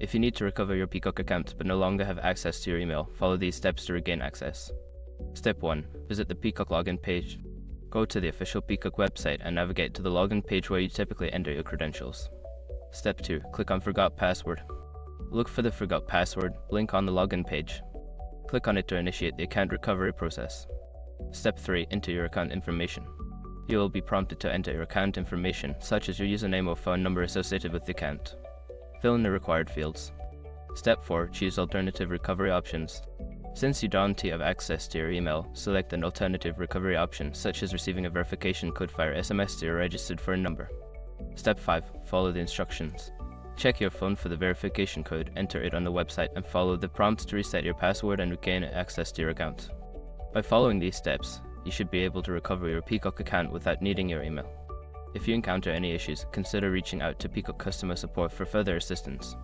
If you need to recover your Peacock account but no longer have access to your email, follow these steps to regain access. Step 1. Visit the Peacock login page. Go to the official Peacock website and navigate to the login page where you typically enter your credentials. Step 2. Click on Forgot Password. Look for the Forgot Password link on the login page. Click on it to initiate the account recovery process. Step 3. Enter your account information. You will be prompted to enter your account information, such as your username or phone number associated with the account. Fill in the required fields. Step 4. Choose alternative recovery options. Since you don't have access to your email, select an alternative recovery option, such as receiving a verification code via SMS to your registered phone number. Step 5. Follow the instructions. Check your phone for the verification code, enter it on the website, and follow the prompts to reset your password and regain access to your account. By following these steps, you should be able to recover your Peacock account without needing your email. If you encounter any issues, consider reaching out to Peacock customer support for further assistance.